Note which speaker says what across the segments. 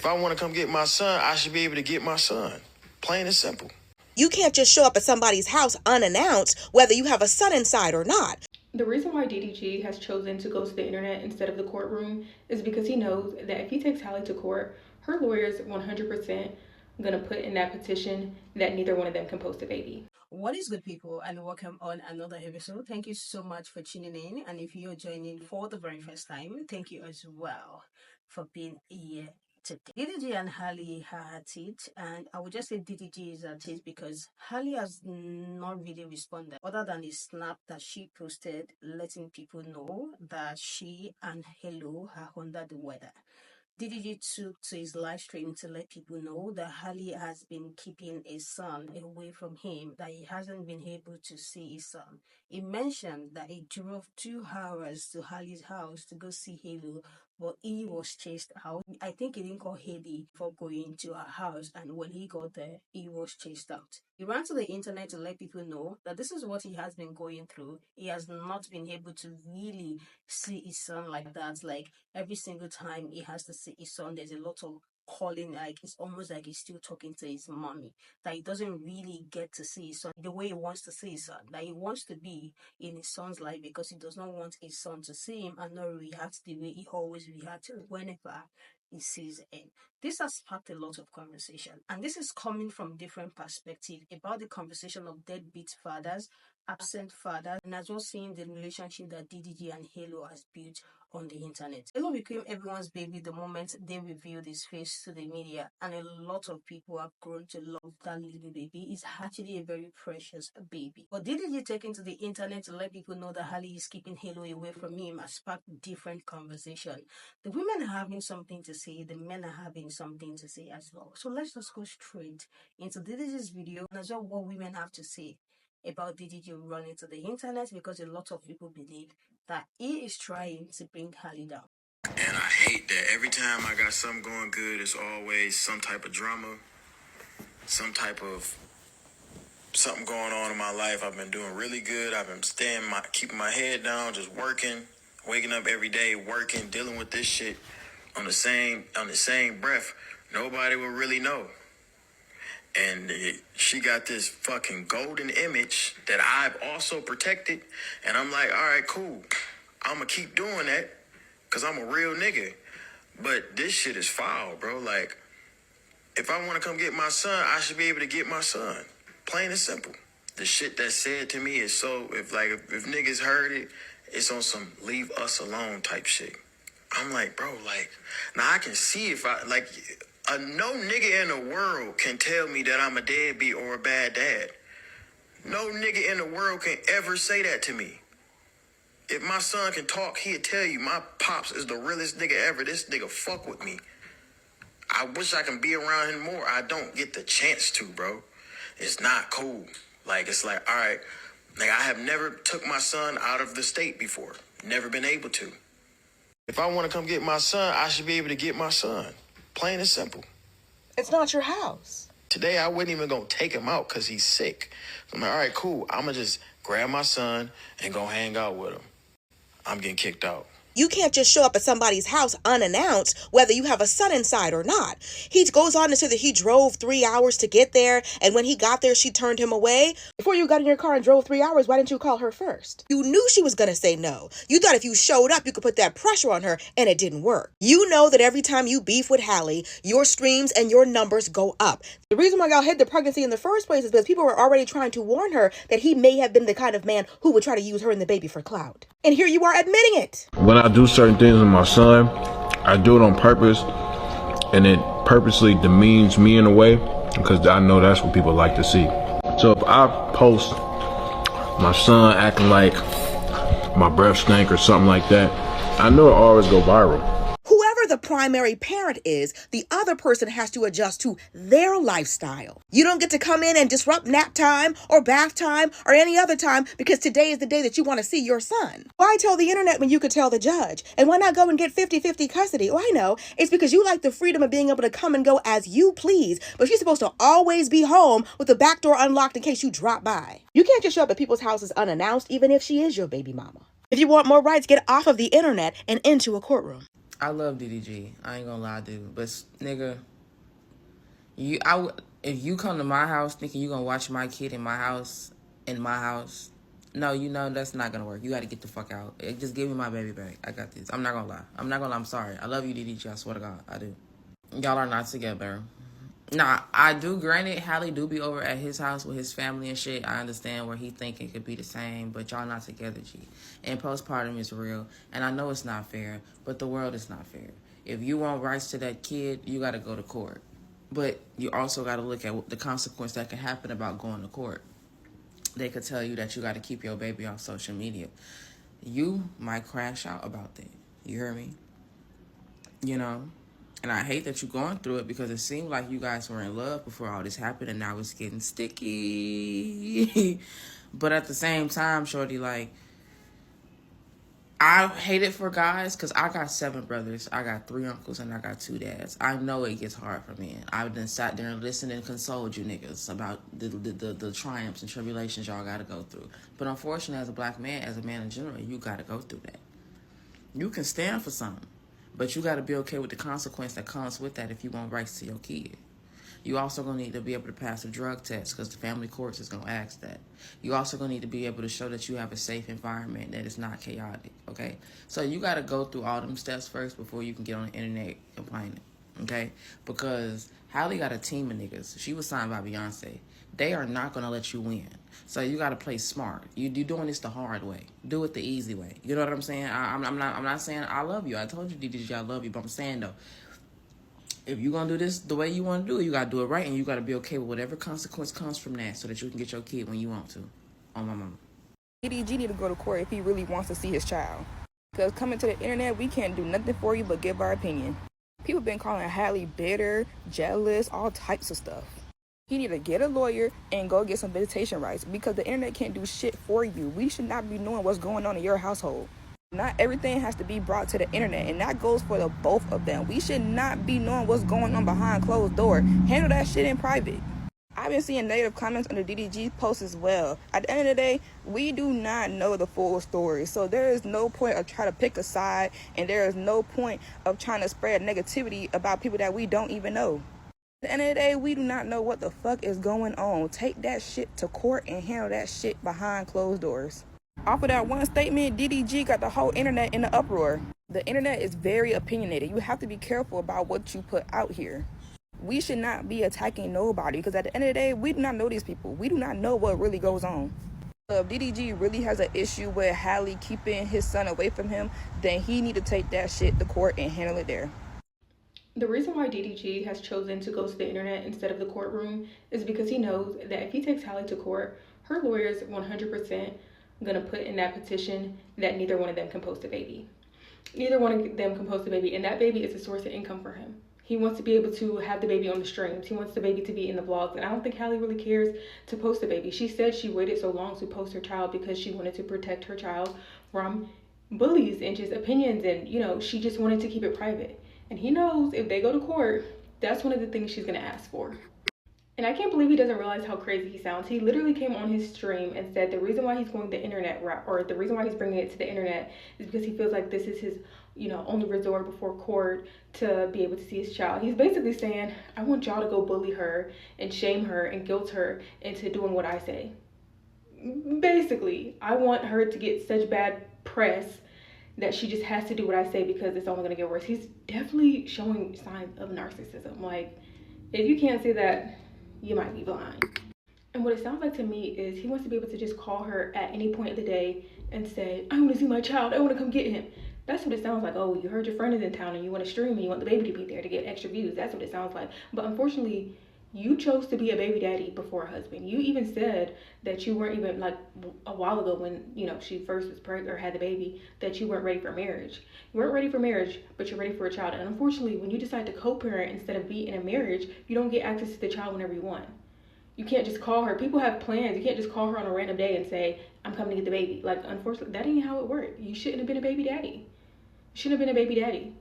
Speaker 1: If I want to come get my son, I should be able to get my son. Plain and simple.
Speaker 2: You can't just show up at somebody's house unannounced, whether you have a son inside or not.
Speaker 3: The reason why DDG has chosen to go to the internet instead of the courtroom is because he knows that if he takes Halle to court, her lawyers 100% going to put in that petition that neither one of them can post a baby.
Speaker 4: What is good, people, and welcome on another episode. Thank you so much for tuning in, and if you're joining for the very first time, thank you as well for being here today. DDG and Halle are at it, and I would just say DDG is at it because Halle has not really responded other than the snap that she posted letting people know that she and Hello are under the weather. DDG took to his live stream to let people know that Halle has been keeping his son away from him, that he hasn't been able to see his son. He mentioned that he drove 2 hours to Halle's house to go see Halo, but he was chased out. I think he didn't call Haley for going to her house, and when he got there, he was chased out. He ran to the internet to let people know that this is what he has been going through. He has not been able to really see his son like that. Like every single time he has to see his son, there's a lot of calling, like it's almost like he's still talking to his mommy, that he doesn't really get to see his son the way he wants to see his son, that he wants to be in his son's life because he does not want his son to see him and not react the way he always reacts whenever he sees him. This has sparked a lot of conversation, and this is coming from different perspectives about the conversation of deadbeat fathers, absent fathers, and as well seeing the relationship that DDG and Halo has built on the internet. Halo became everyone's baby the moment they revealed his face to the media, and a lot of people have grown to love that little baby. It's actually a very precious baby. But DDG taking to the internet to let people know that Halle is keeping Halo away from him has sparked different conversation. The women are having something to say, the men are having something to say as well. So let's just go straight into DDG's video and as well what women have to say about DDG running to the internet, because a lot of people believe that he is trying to bring Halle down.
Speaker 1: And I hate that every time I got something going good, it's always some type of drama, some type of something going on in my life. I've been doing really good. I've been keeping my head down, just working, waking up every day, working, dealing with this shit on the same breath. Nobody will really know. And she got this fucking golden image that I've also protected. And I'm like, all right, cool. I'm going to keep doing that because I'm a real nigga. But this shit is foul, bro. Like, if I want to come get my son, I should be able to get my son. Plain and simple. The shit that's said to me is so, if niggas heard it, it's on some leave us alone type shit. I'm like, bro, like, now I can see if no nigga in the world can tell me that I'm a deadbeat or a bad dad. No nigga in the world can ever say that to me. If my son can talk, he'll tell you my pops is the realest nigga ever. This nigga fuck with me. I wish I can be around him more. I don't get the chance to, bro. It's not cool. Like, it's like, all right, like I have never took my son out of the state before. Never been able to. If I want to come get my son, I should be able to get my son. Plain and simple.
Speaker 2: It's not your house.
Speaker 1: Today, I wasn't even going to take him out because he's sick. So I'm like, all right, cool. I'm going to just grab my son and go hang out with him. I'm getting kicked out.
Speaker 2: You can't just show up at somebody's house unannounced, whether you have a son inside or not. He goes on to say that he drove 3 hours to get there, and when he got there, she turned him away. Before you got in your car and drove 3 hours, why didn't you call her first? You knew she was going to say no. You thought if you showed up, you could put that pressure on her, and it didn't work. You know that every time you beef with Halle, your streams and your numbers go up. The reason why y'all hid the pregnancy in the first place is because people were already trying to warn her that he may have been the kind of man who would try to use her and the baby for clout. And here you are admitting it.
Speaker 5: When I do certain things with my son, I do it on purpose, and it purposely demeans me in a way because I know that's what people like to see. So if I post my son acting like my breath stank or something like that, I know it'll always go viral.
Speaker 2: Whoever the primary parent is, the other person has to adjust to their lifestyle. You don't get to come in and disrupt nap time or bath time or any other time because today is the day that you want to see your son. Why tell the internet when you could tell the judge? And why not go and get 50-50 custody? Oh, I know. It's because you like the freedom of being able to come and go as you please, but she's supposed to always be home with the back door unlocked in case you drop by. You can't just show up at people's houses unannounced, even if she is your baby mama. If you want more rights, get off of the internet and into a courtroom.
Speaker 6: I love DDG. I ain't gonna lie, I do. But nigga, if you come to my house thinking you gonna watch my kid in my house, no, you know that's not gonna work. You got to get the fuck out. Just give me my baby back. I got this. I'm not gonna lie. I'm sorry. I love you, DDG. I swear to God, I do. Y'all are not together. Nah, I do. Granted, Halle do be over at his house with his family and shit. I understand where he think it could be the same, but y'all not together, G. And postpartum is real, and I know it's not fair, but the world is not fair. If you want rights to that kid, you got to go to court. But you also got to look at the consequence that can happen about going to court. They could tell you that you got to keep your baby off social media. You might crash out about that. You hear me? You know? And I hate that you're going through it because it seemed like you guys were in love before all this happened and now it's getting sticky. But at the same time, shorty, like, I hate it for guys because I got 7 brothers. I got 3 uncles and I got 2 dads. I know it gets hard for men. I've been sat there and listened and consoled you niggas about the triumphs and tribulations y'all got to go through. But unfortunately, as a black man, as a man in general, you got to go through that. You can stand for something. But you got to be okay with the consequence that comes with that if you want rights to your kid. You also going to need to be able to pass a drug test because the family courts is going to ask that. You also going to need to be able to show that you have a safe environment, that it's not chaotic, okay? So you got to go through all them steps first before you can get on the internet complaining, okay? Because Halle got a team of niggas. She was signed by Beyonce. They are not going to let you win. So you got to play smart. You're doing this the hard way. Do it the easy way. You know what I'm saying? I'm not saying I love you. I told you, DDG, I love you. But I'm saying, though, if you're going to do this the way you want to do it, you got to do it right. And you got to be okay with whatever consequence comes from that so that you can get your kid when you want to. On my mama.
Speaker 2: DDG need to go to court if he really wants to see his child. Because coming to the internet, we can't do nothing for you but give our opinion. People been calling Halle bitter, jealous, all types of stuff. He need to get a lawyer and go get some visitation rights because the internet can't do shit for you. We should not be knowing what's going on in your household. Not everything has to be brought to the internet, and that goes for the both of them. We should not be knowing what's going on behind closed doors. Handle that shit in private. I've been seeing negative comments under DDG posts as well. At the end of the day, we do not know the full story. So there is no point of trying to pick a side, and there is no point of trying to spread negativity about people that we don't even know. At the end of the day, we do not know what the fuck is going on. Take that shit to court and handle that shit behind closed doors. Off of that one statement, DDG got the whole internet in the uproar. The internet is very opinionated. You have to be careful about what you put out here. We should not be attacking nobody because at the end of the day, we do not know these people. We do not know what really goes on. If DDG really has an issue with Halle keeping his son away from him, then he need to take that shit to court and handle it there.
Speaker 3: The reason why DDG has chosen to go to the internet instead of the courtroom is because he knows that if he takes Halle to court, her lawyer's 100% gonna put in that petition that neither one of them can post a baby. Neither one of them can post a baby, and that baby is a source of income for him. He wants to be able to have the baby on the streams. He wants the baby to be in the vlogs, and I don't think Halle really cares to post a baby. She said she waited so long to post her child because she wanted to protect her child from bullies and just opinions, and she just wanted to keep it private. And he knows if they go to court, that's one of the things she's gonna ask for. And I can't believe he doesn't realize how crazy he sounds. He literally came on his stream and said the reason why he's going the internet route, or the reason why he's bringing it to the internet, is because he feels like this is his, only resort before court to be able to see his child. He's basically saying, I want y'all to go bully her and shame her and guilt her into doing what I say. Basically, I want her to get such bad press that she just has to do what I say because it's only going to get worse. He's definitely showing signs of narcissism. Like, if you can't see that, you might be blind. And what it sounds like to me is he wants to be able to just call her at any point of the day and say, I want to see my child, I want to come get him. That's what it sounds like. Oh, you heard your friend is in town and you want to stream and you want the baby to be there to get extra views. That's what it sounds like. But unfortunately, you chose to be a baby daddy before a husband. You even said that you weren't even, like, a while ago when, she first was pregnant or had the baby, that you weren't ready for marriage. You weren't ready for marriage, but you're ready for a child. And unfortunately, when you decide to co-parent instead of be in a marriage, you don't get access to the child whenever you want. You can't just call her. People have plans. You can't just call her on a random day and say, I'm coming to get the baby. Like, unfortunately, that ain't how it worked. You shouldn't have been a baby daddy. You shouldn't have been a baby daddy.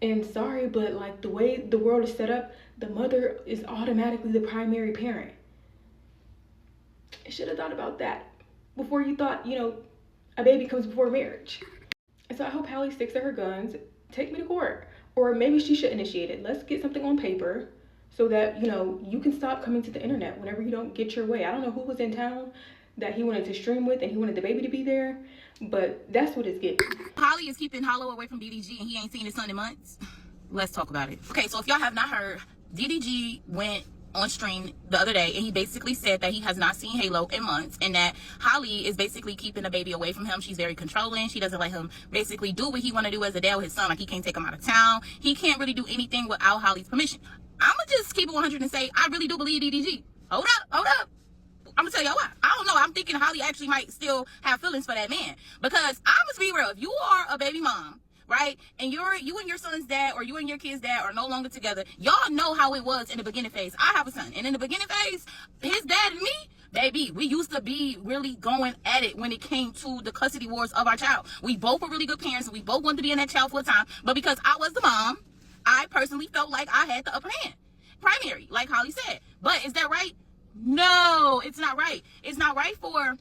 Speaker 3: And sorry, but like the way the world is set up, the mother is automatically the primary parent. You should have thought about that before you thought, a baby comes before marriage. And so I hope Halle sticks to her guns, take me to court. Or maybe she should initiate it. Let's get something on paper so that, you can stop coming to the internet whenever you don't get your way. I don't know who was in town that he wanted to stream with and he wanted the baby to be there, but that's what it's getting.
Speaker 6: Holly is keeping Hollow away from DDG and he ain't seen his son in months. Let's talk about it. Okay, so if y'all have not heard, DDG went on stream the other day and he basically said that he has not seen Halo in months and that Holly is basically keeping the baby away from him. She's very controlling. She doesn't let him basically do what he want to do as a dad with his son. Like, he can't take him out of town. He can't really do anything without Holly's permission. I'm gonna just keep it 100 and say I really do believe DDG. Hold up. I'm gonna tell y'all why. I don't know. I'm thinking Holly actually might still have feelings for that man, because I must be real. If you are a baby mom, right, and you and your son's dad or you and your kid's dad are no longer together, y'all know how it was in the beginning phase. I have a son, and in the beginning phase, his dad and me, baby, we used to be really going at it when it came to the custody wars of our child. We both were really good parents, and we both wanted to be in that child full time, but because I was the mom, I personally felt like I had the upper hand. Primary, like Holly said. But is that right? No, it's not right. It's not right for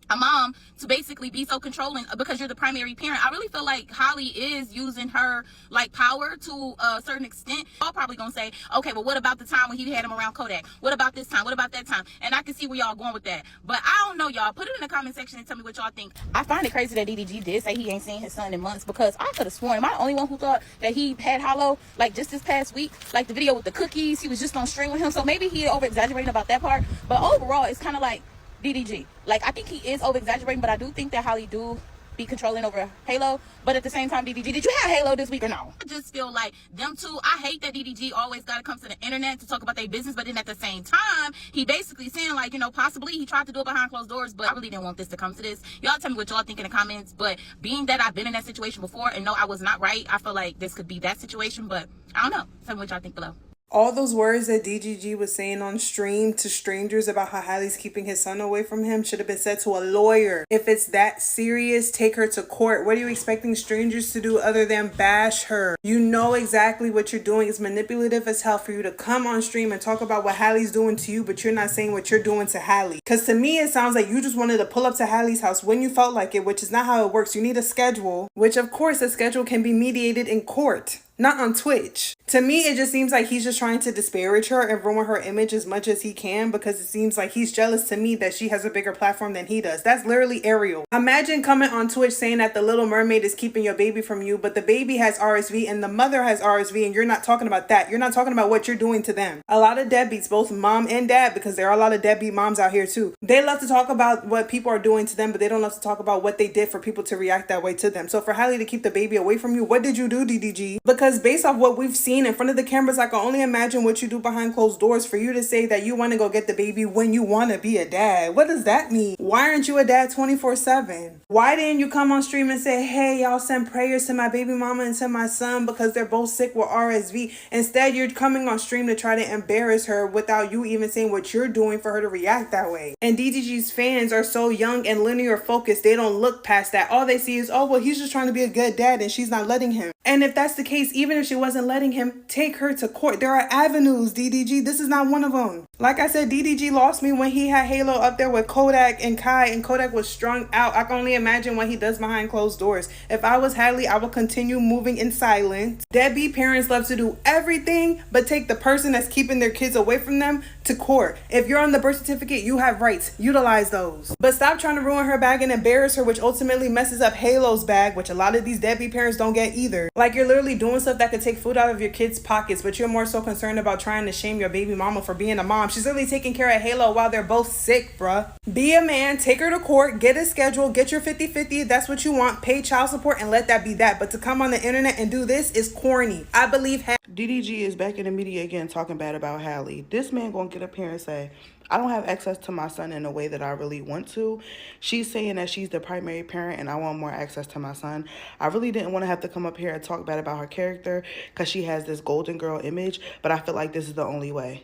Speaker 6: a mom to basically be so controlling because you're the primary parent. I really feel like Holly is using her like power to a certain extent. Y'all probably gonna say, okay, but what about the time when he had him around Kodak? What about this time? What about that time? And I can see where y'all going with that. But I don't know, y'all. Put it in the comment section and tell me what y'all think. I find it crazy that DDG did say he ain't seen his son in months, because I could have sworn, am I the only one who thought that he had Hollow like just this past week? Like the video with the cookies, he was just on string with him. So maybe he over exaggerating about that part. But overall, it's kind of like DDG. Like, I think he is over exaggerating, but I do think that Holly do be controlling over Halo. But at the same time, DDG, did you have Halo this week or no? I just feel like them two, I hate that DDG always got to come to the internet to talk about their business, but then at the same time, he basically saying like, possibly he tried to do it behind closed doors, but I really didn't want this to come to this. Y'all tell me what y'all think in the comments. But being that I've been in that situation before and know I was not right, I feel like this could be that situation, but I don't know. Tell me what y'all think below.
Speaker 7: All those words that DGG was saying on stream to strangers about how Hallie's keeping his son away from him should have been said to a lawyer. If it's that serious, take her to court. What are you expecting strangers to do other than bash her? You know exactly what you're doing. It's manipulative as hell for you to come on stream and talk about what Hallie's doing to you, but you're not saying what you're doing to Halle. Because to me, it sounds like you just wanted to pull up to Hallie's house when you felt like it, which is not how it works. You need a schedule, which of course a schedule can be mediated in court, not on Twitch. To me, it just seems like he's just trying to disparage her and ruin her image as much as he can, because it seems like he's jealous to me that she has a bigger platform than he does. That's literally Ariel. Imagine coming on Twitch saying that the Little Mermaid is keeping your baby from you, but the baby has RSV and the mother has RSV, and you're not talking about that. You're not talking about what you're doing to them. A lot of deadbeats, both mom and dad, because there are a lot of deadbeat moms out here too, they love to talk about what people are doing to them, but they don't love to talk about what they did for people to react that way to them. So for Halle to keep the baby away from you, what did you do, DDG? Because based off what we've seen in front of the cameras, I can only imagine what you do behind closed doors. For you to say that you want to go get the baby when you want to be a dad, what does that mean? Why aren't you a dad 24/7? Why didn't you come on stream and say, hey, y'all send prayers to my baby mama and to my son because they're both sick with RSV? Instead, you're coming on stream to try to embarrass her without you even saying what you're doing for her to react that way. And DDG's fans are so young and linear focused, they don't look past that. All they see is, oh, well, he's just trying to be a good dad and she's not letting him. And if that's the case, even if she wasn't letting him, take her to court. There are avenues, DDG. This is not one of them. Like I said, DDG lost me when he had Halo up there with Kodak and Kai, and Kodak was strung out. I can only imagine what he does behind closed doors. If I was Halle, I would continue moving in silence. Deadbeat parents love to do everything but take the person that's keeping their kids away from them to court. If you're on the birth certificate, you have rights. Utilize those. But stop trying to ruin her bag and embarrass her, which ultimately messes up Halo's bag, which a lot of these deadbeat parents don't get either. Like, you're literally doing stuff that could take food out of your kids' pockets, but you're more so concerned about trying to shame your baby mama for being a mom. She's literally taking care of Halo while they're both sick, bruh. Be a man, take her to court, get a schedule, get your 50-50, that's what you want, pay child support, and let that be that. But to come on the internet and do this is corny. I believe
Speaker 8: DDG is back in the media again talking bad about Halle. This man gonna get up here and say, I don't have access to my son in a way that I really want to. She's saying that she's the primary parent and I want more access to my son. I really didn't want to have to come up here and talk bad about her character because she has this golden girl image, but I feel like this is the only way.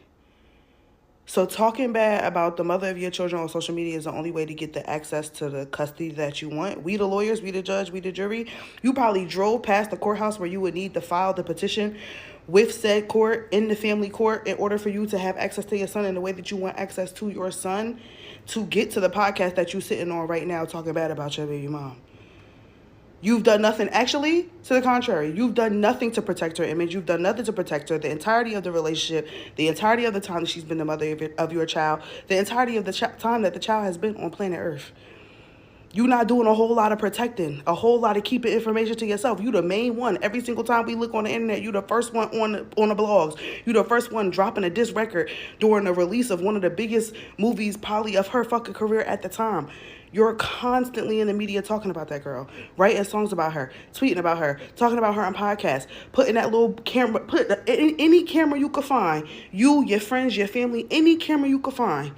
Speaker 8: So talking bad about the mother of your children on social media is the only way to get the access to the custody that you want. We the lawyers, we the judge, we the jury. You probably drove past the courthouse where you would need to file the petition with said court in the family court in order for you to have access to your son in the way that you want access to your son to get to the podcast that you're sitting on right now talking bad about your baby mom. You've done nothing. Actually, to the contrary, you've done nothing to protect her image. You've done nothing to protect her the entirety of the relationship, the entirety of the time that she's been the mother of your child, the entirety of the time that the child has been on planet Earth. You're not doing a whole lot of protecting, a whole lot of keeping information to yourself. You the main one. Every single time we look on the internet, you the first one on the blogs. You the first one dropping a diss record during the release of one of the biggest movies probably of her fucking career at the time. You're constantly in the media talking about that girl, writing songs about her, tweeting about her, talking about her on podcasts, putting that little camera, put any camera you could find. You, your friends, your family, any camera you could find.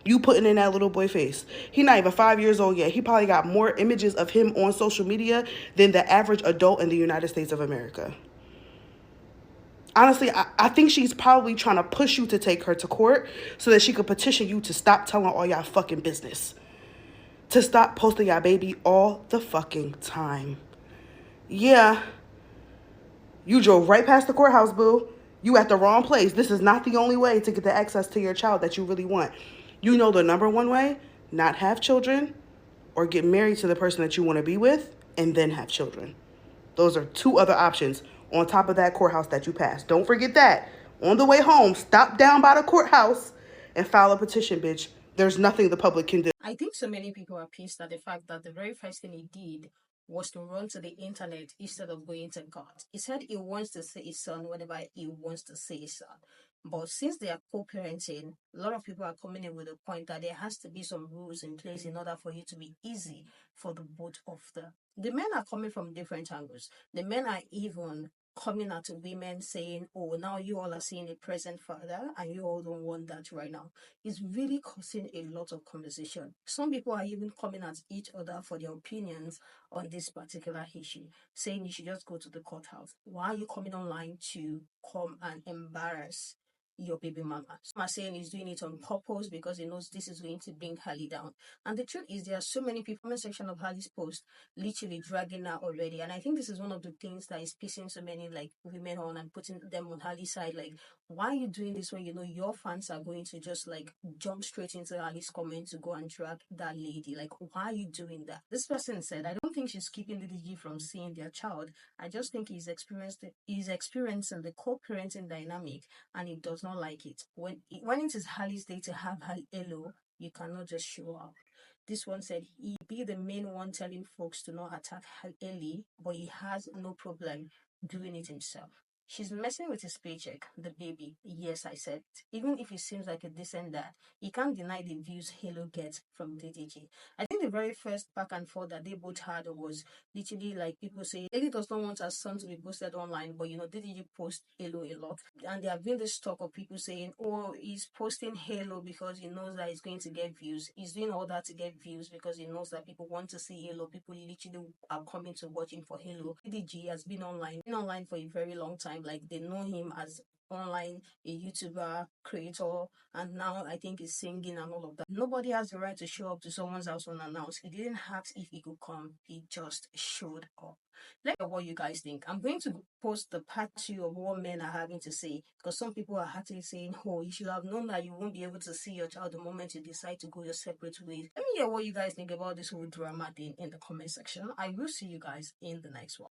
Speaker 8: You putting in that little boy face. He not even 5 years old yet. He probably got more images of him on social media than the average adult in the United States of America. Honestly, I think she's probably trying to push you to take her to court so that she could petition you to stop telling all y'all fucking business. To stop posting y'all baby all the fucking time. Yeah, you drove right past the courthouse, boo. You at the wrong place. This is not the only way to get the access to your child that you really want. You know the number one way? Not have children or get married to the person that you want to be with and then have children. Those are two other options on top of that courthouse that you passed. Don't forget that. On the way home, stop down by the courthouse and file a petition, bitch. There's nothing the public can do.
Speaker 4: I think so many people are pissed at the fact that the very first thing he did was to run to the internet instead of going to court. He said he wants to see his son whenever he wants to see his son. But since they are co-parenting, a lot of people are coming in with the point that there has to be some rules in place in order for it to be easy for the both of them. The men are coming from different angles. The men are even coming at women saying, oh, now you all are seeing a present father and you all don't want that right now. It's really causing a lot of conversation. Some people are even coming at each other for their opinions on this particular issue, saying you should just go to the courthouse. Why are you coming online to come and embarrass your baby mama? Some are saying he's doing it on purpose because he knows this is going to bring Halle down. And the truth is, there are so many people in the section of Halle's post literally dragging her already. And I think this is one of the things that is pissing so many like women on and putting them on Halle's side. Like, why are you doing this when you know your fans are going to just like jump straight into Halle's comment to go and drag that lady? Like, why are you doing that? This person said, I don't think she's keeping DDG from seeing their child. I just think he's experiencing the co-parenting dynamic and he does not like it. When it is Halle's day to have hello, you cannot just show up. This one said he be the main one telling folks to not attack Ellie, but he has no problem doing it himself. She's messing with his paycheck, the baby. Yes, I said. Even if he seems like a decent dad, he can't deny the views Halo gets from DDG. I think the very first back and forth that they both had was literally like people say, Lady does not want her son to be posted online, but DDG post Halo a lot. And there have been this talk of people saying, oh, he's posting Halo because he knows that he's going to get views. He's doing all that to get views because he knows that people want to see Halo. People literally are coming to watch him for Halo. DDG has been online for a very long time. Like, they know him as online, a YouTuber, creator, and now I think he's singing and all of that. Nobody has the right to show up to someone's house unannounced. He didn't ask if he could come. He just showed up. Let me know what you guys think. I'm going to post the part 2 of what men are having to say because some people are actually saying, oh, you should have known that you won't be able to see your child the moment you decide to go your separate ways. Let me hear what you guys think about this whole drama thing in the comment section. I will see you guys in the next one.